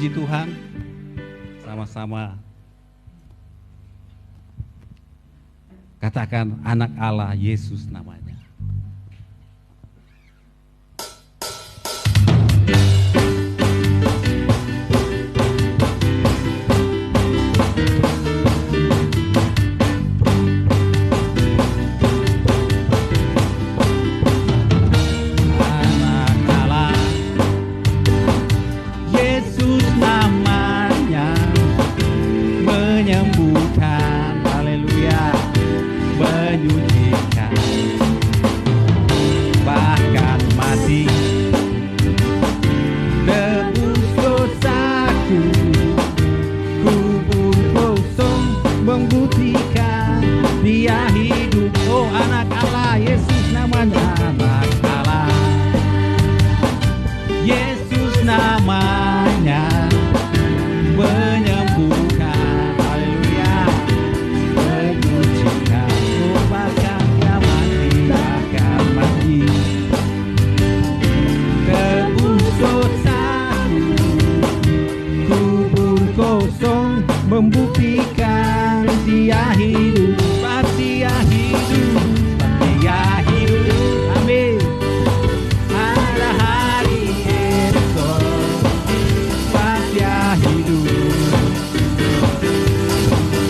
memuji Tuhan sama-sama. Katakan anak Allah, Yesus namanya. Membuktikan dia hidup, pasti dia hidup, pasti dia hidup, amin. Ada hari esok, pasti dia hidup.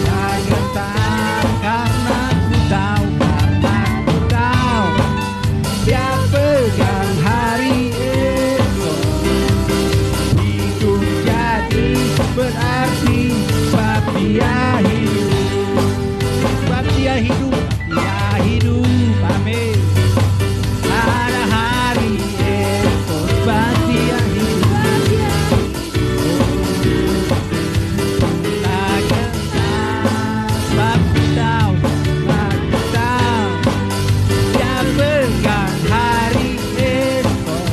Tak gentar karena ku tahu, dia pegang hari esok. Hidup jadi berarti dia hidup, sebab dia hidup, dia hidup, amin. Ada hari esok, sebab dia hidup. Tak gentar, sebab ku tahu, dia pegang hari esok.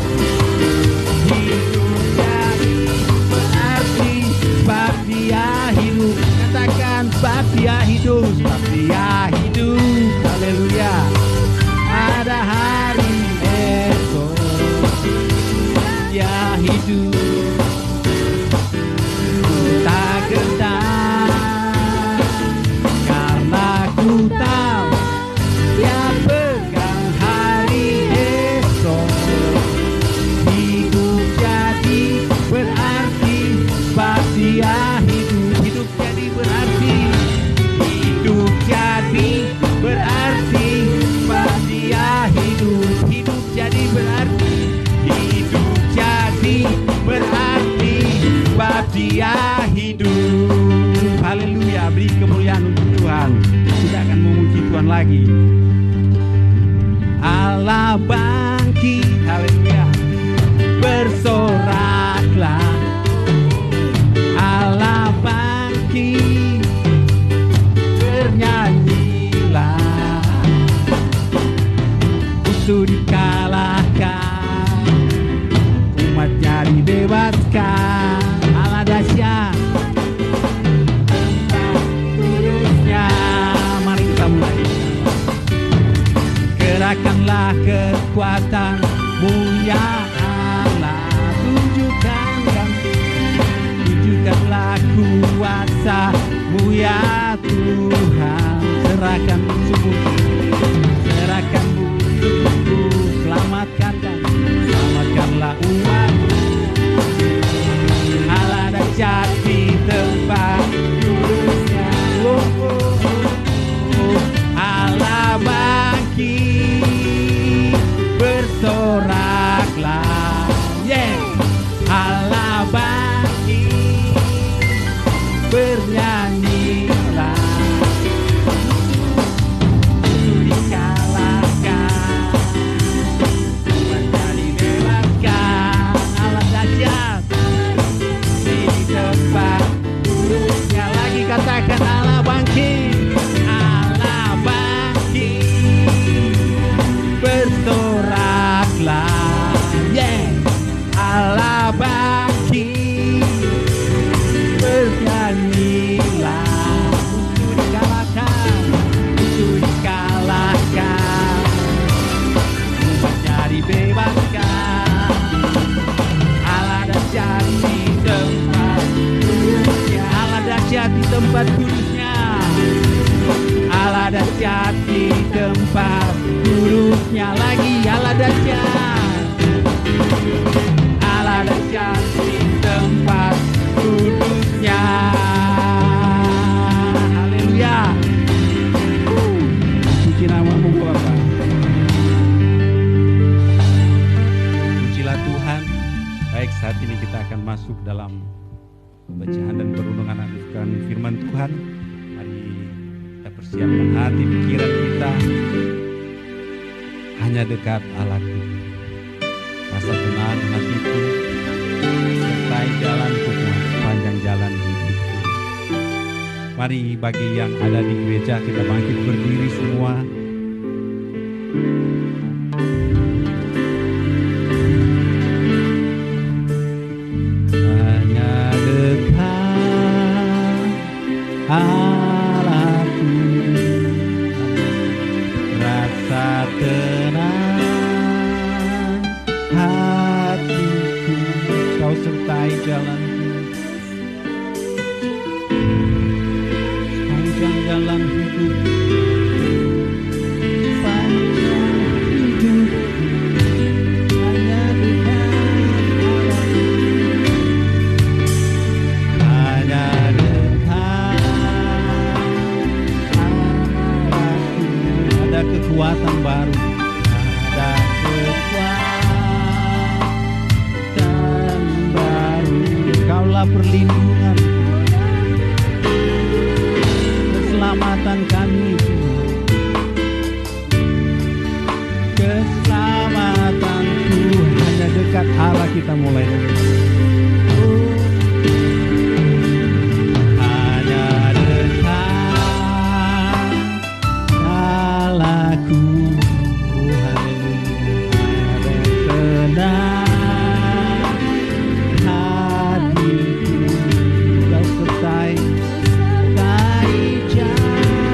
Hidup jadi berarti sebab dia hidup. Katakan sebab dia hidup, sebab dia hidup, haleluya. Ada hari esok, dia hidup. Tak gentar karena ku tahu dia pegang hari esok. Hidup jadi berarti sebab dia hidup. Hidup jadi berarti, hidup jadi berarti sebab dia hidup. Hidup jadi berarti, hidup jadi berarti sebab dia hidup. Haleluya, beri kemuliaan untuk Tuhan. Kita akan memuji Tuhan lagi. Allah bangkit, haleluya. Bersoraklah, Allah bangkit, bernyanyilah. Musuh dikalahkan, umatnya dibebaskan. Allah dahsyat, tempat kudusnya. Mari kita mulai. Kerahkanlah kekuatan-Mu ya Allah, tunjukkanlah kuasa-Mu ya Tuhan. Serahkan musuhmu, serahkan musuhmu, selamatkanlah umat-Mu. Allah dahsyat di tempat kudusnya. Allah bangkit, bersoraklah, yeah. Allah bangkit, bernyanyilah. tempat kudusnya. Allah dahsyat di tempat kudusnya lagi. Allah dahsyat. Allah dahsyat di tempat kudusnya. Haleluya. Puji namamu Bapa. Pujilah Tuhan. Baik, saat ini kita akan masuk dalam pembacaan dan perenungan akan firman Tuhan. Mari kita persiapkan hati pikiran kita. Hanya dekat Allahku. Rasa tenang hatiku. Sertai jalanku Tuhan, sepanjang jalan hidupku. Mari bagi yang ada di gereja kita bangkit berdiri semua. Hanya dekat Allahku, rasa tenang hatiku, kau sertai jalanku, sepanjang jalan hidupku, sepanjang hidupku. Hanya dekat Allahku, hanya dekat Allahku. Ada kekuatan baru, ada kekuatan baru. Kaulah perlindungan, keselamatan kami Tuhan. Keselamatan Tuhan hanya dekat Allah kita mulai dari hanya dekat Allahku. Oh haleluya. Ada tenang hatiku, kau sertai jalan.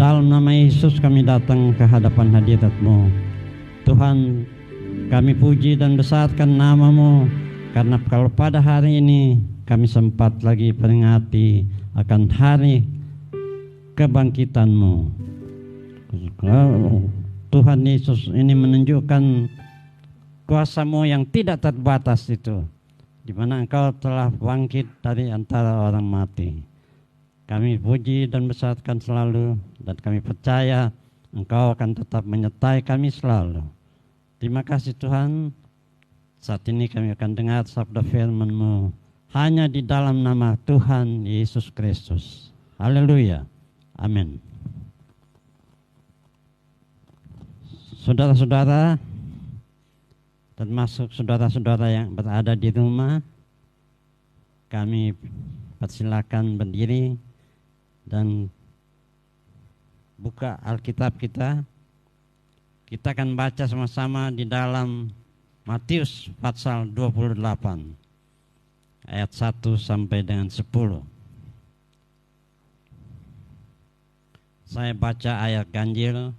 Dalam nama Yesus kami datang ke hadapan hadirat-Mu. Tuhan, kami puji dan besarkan nama-Mu, karena kalau pada hari ini kami sempat lagi peringati akan hari kebangkitan-Mu. Tuhan Yesus ini menunjukkan kuasa-Mu yang tidak terbatas itu, di mana Engkau telah bangkit dari antara orang mati. Kami puji dan besarkan selalu, dan kami percaya Engkau akan tetap menyertai kami selalu. Terima kasih Tuhan. Saat ini kami akan dengar sabda firman-Mu hanya di dalam nama Tuhan Yesus Kristus. Haleluya. Amin. Saudara-saudara, termasuk saudara-saudara yang berada di rumah, kami persilakan berdiri dan buka Alkitab kita. Kita akan baca sama-sama di dalam Matius pasal 28 ayat 1 sampai dengan 10. Saya baca ayat ganjil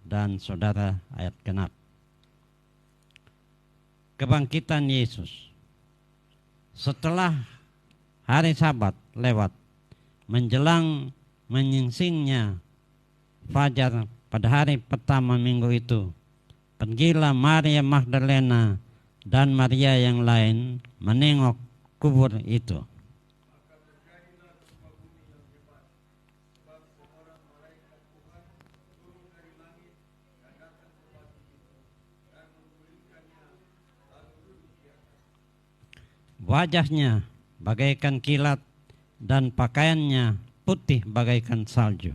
dan saudara ayat genap. Kebangkitan Yesus. Setelah hari Sabat lewat, menjelang menyingsingnya fajar pada hari pertama minggu itu, pergilah Maria Magdalena dan Maria yang lain menengok kubur itu. Wajahnya bagaikan kilat dan pakaiannya putih bagaikan salju.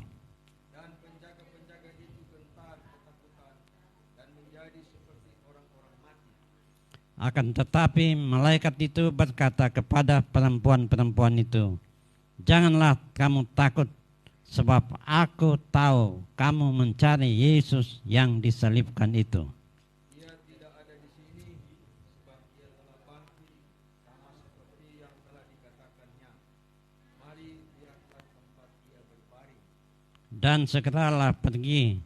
Akan tetapi malaikat itu berkata kepada perempuan-perempuan itu, "Janganlah kamu takut, sebab aku tahu kamu mencari Yesus yang disalibkan itu. Ia tidak ada di sini, sebab ia telah bangkit sama seperti yang telah dikatakannya. Mari lihatlah tempat ia berbaring. Dan segeralah pergi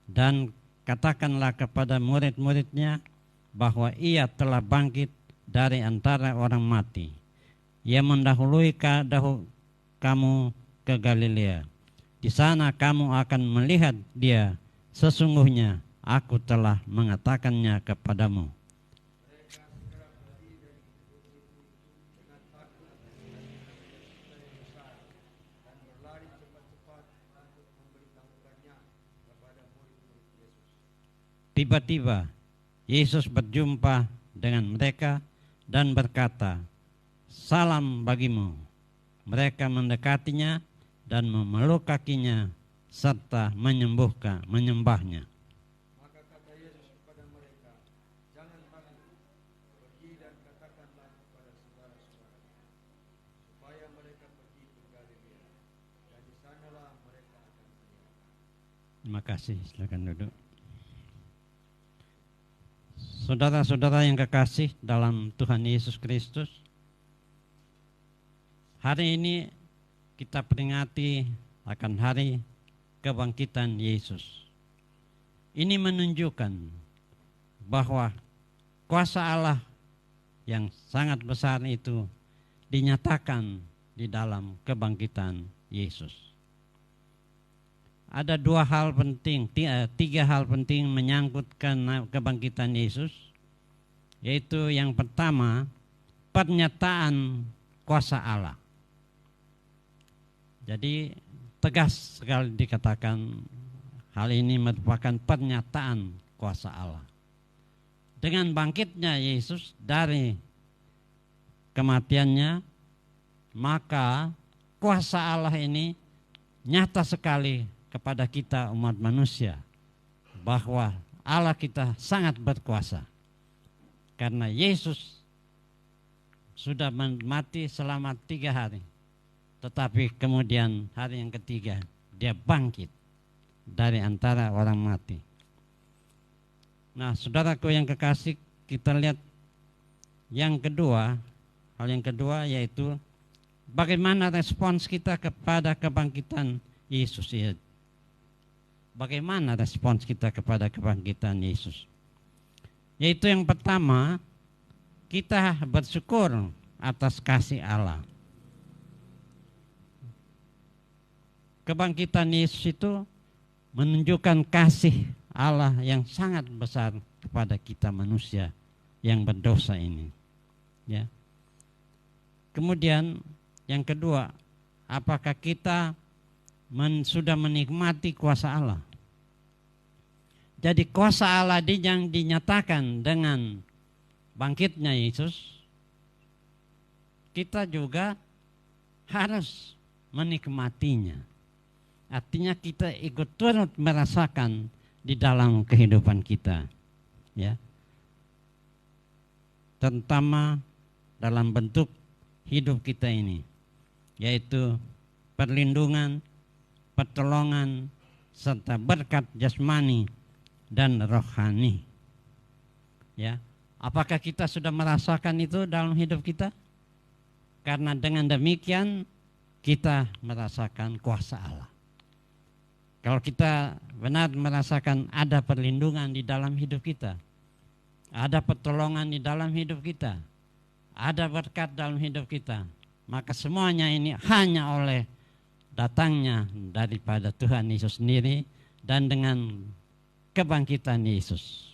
dan katakanlah kepada murid-muridnya bahwa ia telah bangkit dari antara orang mati. Ia mendahului kamu ke Galilea. Di sana kamu akan melihat dia. Sesungguhnya aku telah mengatakannya kepadamu." Tiba-tiba Yesus berjumpa dengan mereka dan berkata, "Salam bagimu." Mereka mendekatinya dan memeluk kakinya serta menyembahnya. Maka kata Yesus kepada mereka, "Jangan takut, pergi dan katakanlah kepada saudara-saudara supaya mereka pergi ke Galilea, dan di sanalah mereka akan melihat." Terima kasih, silakan duduk. Saudara-saudara yang kekasih dalam Tuhan Yesus Kristus, hari ini kita peringati akan hari kebangkitan Yesus. Ini menunjukkan bahwa kuasa Allah yang sangat besar itu dinyatakan di dalam kebangkitan Yesus. Ada tiga hal penting menyangkut kebangkitan Yesus, yaitu yang pertama, pernyataan kuasa Allah. Jadi tegas sekali dikatakan hal ini merupakan pernyataan kuasa Allah. Dengan bangkitnya Yesus dari kematiannya, maka kuasa Allah ini nyata sekali kepada kita umat manusia, bahwa Allah kita sangat berkuasa. Karena Yesus sudah mati selama 3 hari, tetapi kemudian hari yang ketiga dia bangkit dari antara orang mati. Nah, saudaraku yang kekasih, kita lihat hal yang kedua yaitu bagaimana respons kita kepada kebangkitan Yesus. bagaimana respons kita kepada kebangkitan Yesus. Yaitu yang pertama, kita bersyukur atas kasih Allah. Kebangkitan Yesus itu menunjukkan kasih Allah yang sangat besar kepada kita manusia yang berdosa ini. Ya. Kemudian yang kedua, apakah kita sudah menikmati kuasa Allah? Jadi kuasa Allah yang dinyatakan dengan bangkitnya Yesus, kita juga harus menikmatinya. Artinya kita ikut turut merasakan di dalam kehidupan kita, ya. Terutama dalam bentuk hidup kita ini, yaitu perlindungan, pertolongan, serta berkat jasmani dan rohani. Ya, apakah kita sudah merasakan itu dalam hidup kita? Karena dengan demikian kita merasakan kuasa Allah. Kalau kita benar merasakan ada perlindungan di dalam hidup kita, ada pertolongan di dalam hidup kita, ada berkat dalam hidup kita, maka semuanya ini hanya oleh datangnya daripada Tuhan Yesus sendiri dan dengan kebangkitan Yesus.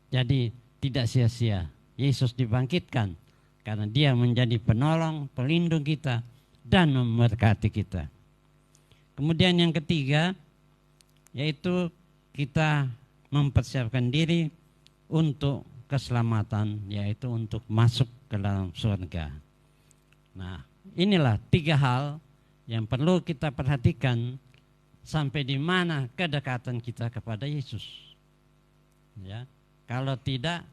Jadi tidak sia-sia Yesus dibangkitkan karena Dia menjadi penolong, pelindung kita dan memberkati kita. Kemudian yang ketiga, yaitu kita mempersiapkan diri untuk keselamatan, yaitu untuk masuk ke dalam surga. Nah, inilah 3 hal yang perlu kita perhatikan sampai di mana kedekatan kita kepada Yesus. Ya, kalau tidak,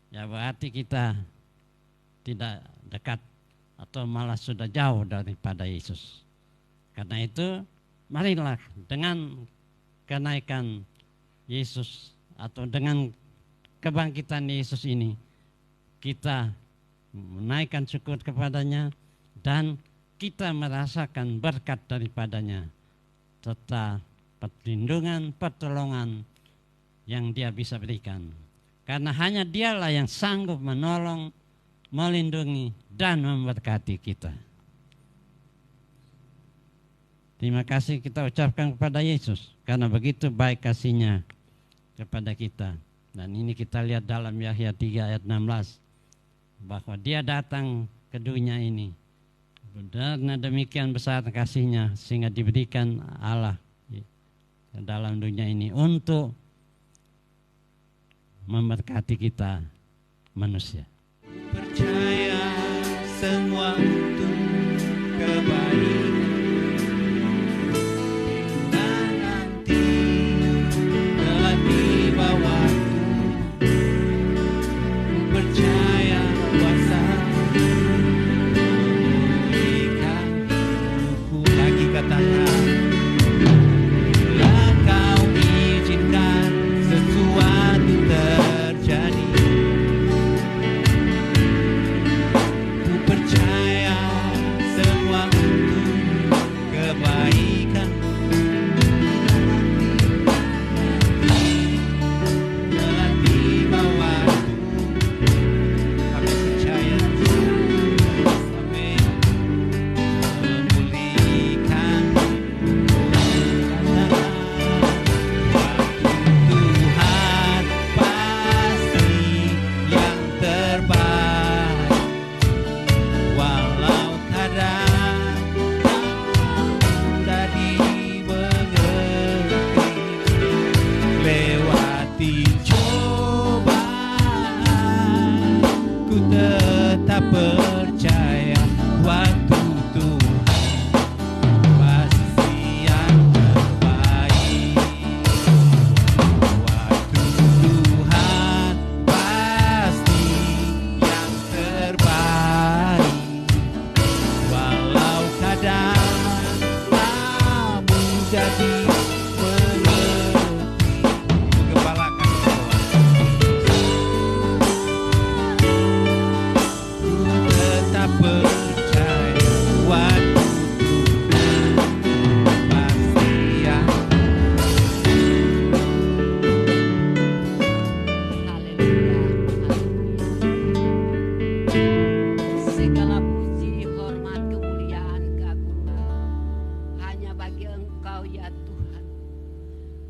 ya berarti kita tidak dekat atau malah sudah jauh daripada Yesus. Karena itu, marilah dengan kenaikan Yesus atau dengan kebangkitan Yesus ini kita menaikkan syukur kepadanya dan kita merasakan berkat daripadanya serta perlindungan, pertolongan yang Dia bisa berikan. Karena hanya Dialah yang sanggup menolong, melindungi dan memberkati kita. Terima kasih kita ucapkan kepada Yesus karena begitu baik kasih-Nya kepada kita. Dan ini kita lihat dalam Yahya 3 ayat 16 bahwa Dia datang ke dunia ini. Karena demikian besar kasih-Nya sehingga diberikan Allah ke dalam dunia ini untuk memberkati kita manusia. Percaya semua untuk kebaikan. Percaya semua untuk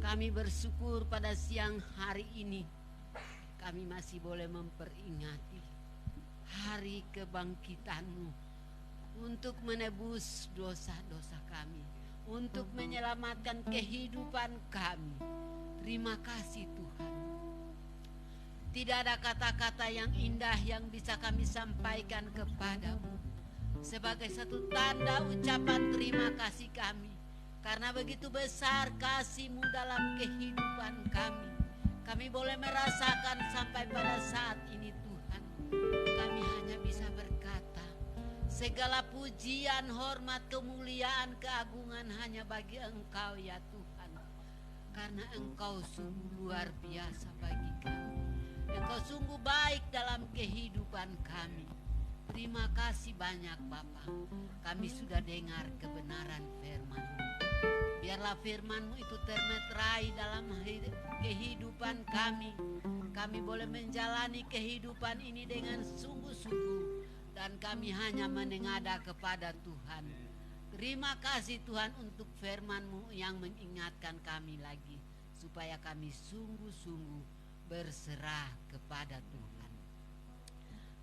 Kami bersyukur pada siang hari ini kami masih boleh memperingati hari kebangkitan-Mu untuk menebus dosa-dosa kami, untuk menyelamatkan kehidupan kami. Terima kasih Tuhan. Tidak ada kata-kata yang indah yang bisa kami sampaikan kepadamu sebagai satu tanda ucapan terima kasih kami, karena begitu besar kasih-Mu dalam kehidupan kami. Kami boleh merasakan sampai pada saat ini Tuhan. Kami hanya bisa berkata, segala pujian, hormat, kemuliaan, keagungan hanya bagi Engkau ya Tuhan. Karena Engkau sungguh luar biasa bagi kami. Engkau sungguh baik dalam kehidupan kami. Terima kasih banyak Bapa. Kami sudah dengar kebenaran firman-Mu. Biarlah firman-Mu itu termeterai dalam kehidupan kami. Kami boleh menjalani kehidupan ini dengan sungguh-sungguh. Dan kami hanya menengadah kepada Tuhan. Terima kasih Tuhan untuk firman-Mu yang mengingatkan kami lagi. Supaya kami sungguh-sungguh berserah kepada Tuhan.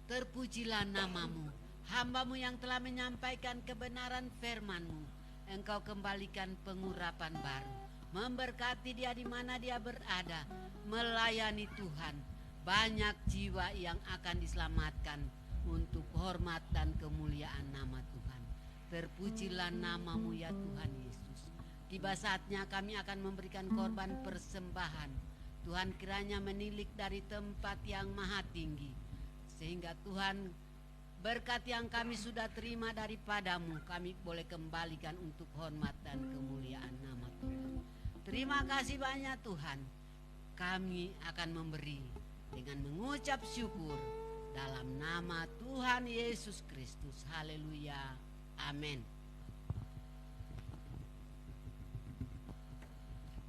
Terpujilah nama-Mu, hamba-Mu yang telah menyampaikan kebenaran firman-Mu. Engkau kembalikan pengurapan baru, memberkati dia di mana dia berada, melayani Tuhan. Banyak jiwa yang akan diselamatkan untuk hormat dan kemuliaan nama Tuhan. Terpujilah nama-Mu ya Tuhan Yesus. Tiba saatnya kami akan memberikan korban persembahan. Tuhan kiranya menilik dari tempat yang maha tinggi, sehingga Tuhan berkat yang kami sudah terima daripada-Mu kami boleh kembalikan untuk hormat dan kemuliaan nama Tuhan. Terima kasih banyak Tuhan. Kami akan memberi dengan mengucap syukur dalam nama Tuhan Yesus Kristus. Haleluya. Amin.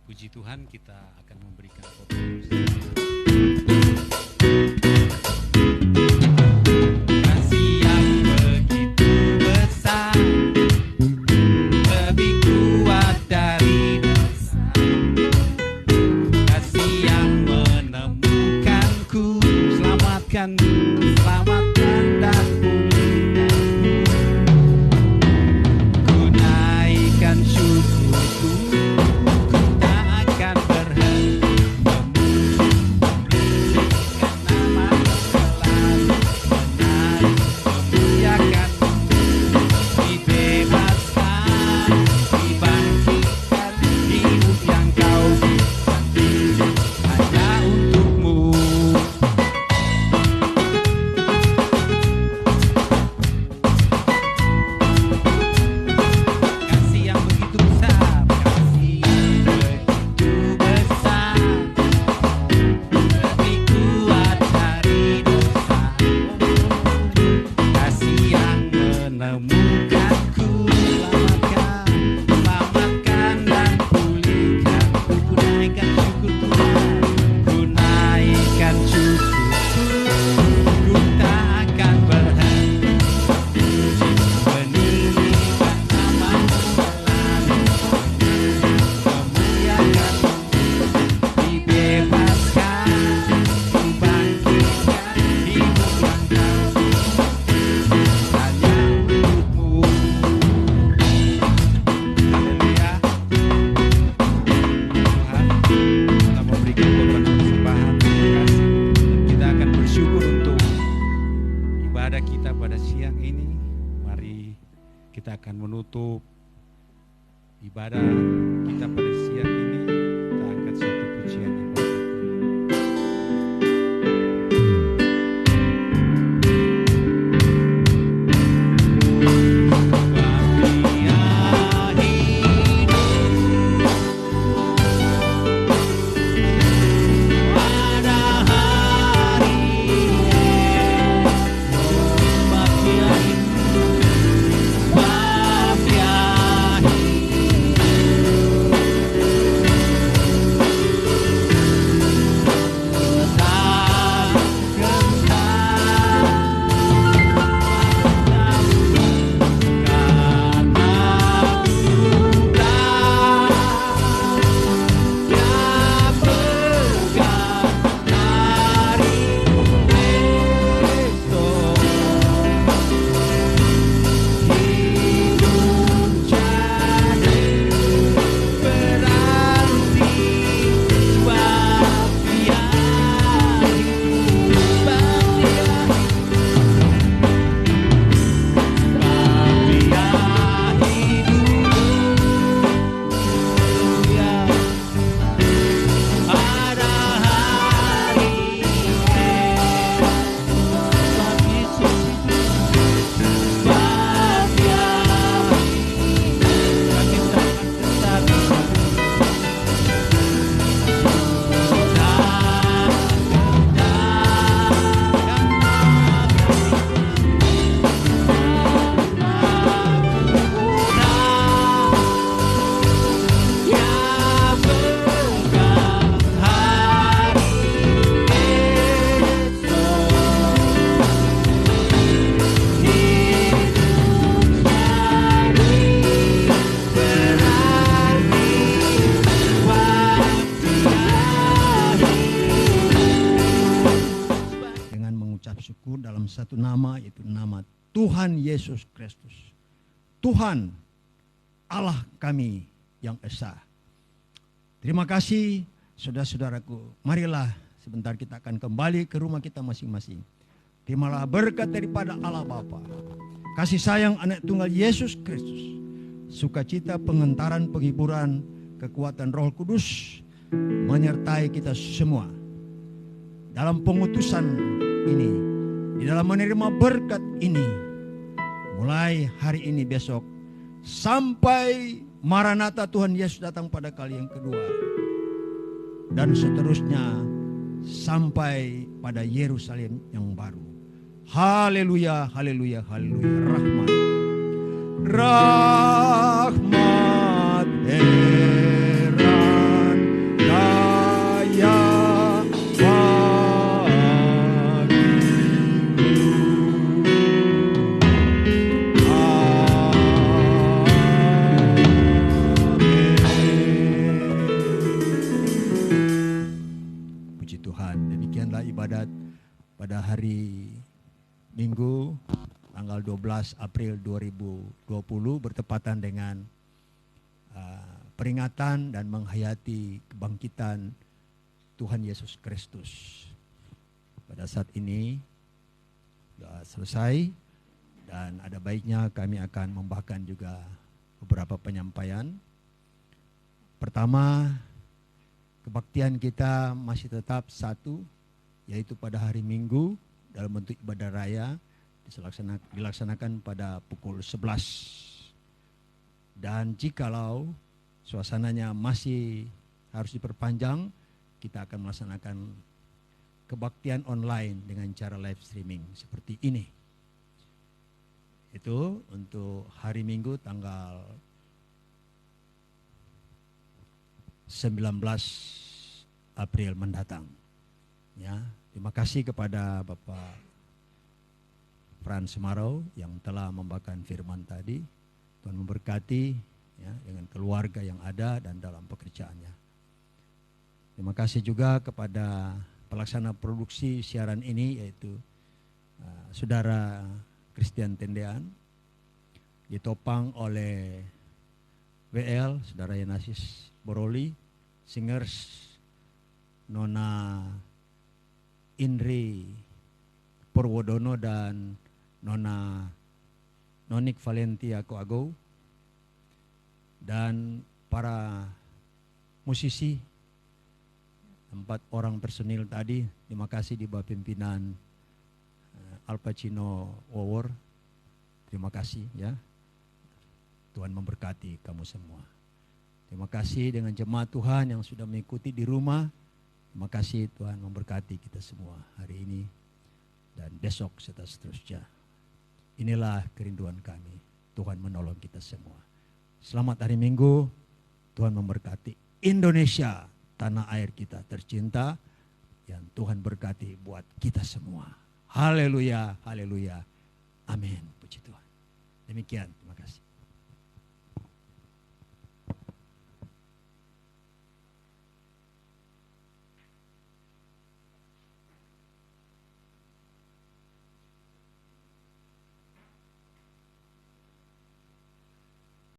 Puji Tuhan, kita akan memberikan kasih yang begitu besar, lebih kuat dari dosa. Kasih yang menemukanku, selamatkan dan pulihkan. Ku naikkan syukurku, ibadah kita pada siang ini, kita angkat satu pujian yang saudaraku dalam satu nama, yaitu nama Tuhan Yesus Kristus. Tuhan Allah kami yang esa. Terima kasih saudara-saudaraku. Marilah sebentar kita akan kembali ke rumah kita masing-masing. Terimalah berkat daripada Allah Bapa, kasih sayang anak tunggal Yesus Kristus, sukacita, pengentaran, penghiburan, kekuatan Roh Kudus menyertai kita semua dalam pengutusan ini, di dalam menerima berkat ini, mulai hari ini, besok, sampai Maranatha Tuhan Yesus datang pada kali yang kedua, dan seterusnya sampai pada Yerusalem yang baru. Haleluya, haleluya, haleluya. Rahmat, rahmat heran daya ibadat pada hari Minggu tanggal 12 April 2020 bertepatan dengan peringatan dan menghayati kebangkitan Tuhan Yesus Kristus. Pada saat ini sudah selesai dan ada baiknya kami akan membawakan juga beberapa penyampaian. Pertama, kebaktian kita masih tetap satu, yaitu pada hari Minggu dalam bentuk ibadah raya dilaksanakan pada pukul 11. Dan jikalau suasananya masih harus diperpanjang, kita akan melaksanakan kebaktian online dengan cara live streaming seperti ini. Itu untuk hari Minggu tanggal 19 April mendatang. Ya, terima kasih kepada Bapak Frans Semarau yang telah membawakan firman tadi. Tuhan memberkati ya, dengan keluarga yang ada dan dalam pekerjaannya. Terima kasih juga kepada pelaksana produksi siaran ini, yaitu Saudara Christian Tendean, ditopang oleh WL Saudara Yanasis Boroli, singers Nona Indri Purwodono dan Nona Nonik Valentia Koago, dan para musisi 4 orang personil tadi. Terima kasih di bawah pimpinan Al Pacino Wawor. Terima kasih ya. Tuhan memberkati kamu semua. Terima kasih dengan jemaat Tuhan yang sudah mengikuti di rumah. Terima kasih, Tuhan memberkati kita semua hari ini dan besok serta seterusnya. Inilah kerinduan kami. Tuhan menolong kita semua. Selamat hari Minggu. Tuhan memberkati Indonesia, tanah air kita tercinta, yang Tuhan berkati buat kita semua. Haleluya, haleluya. Amin. Puji Tuhan. Demikian, terima kasih.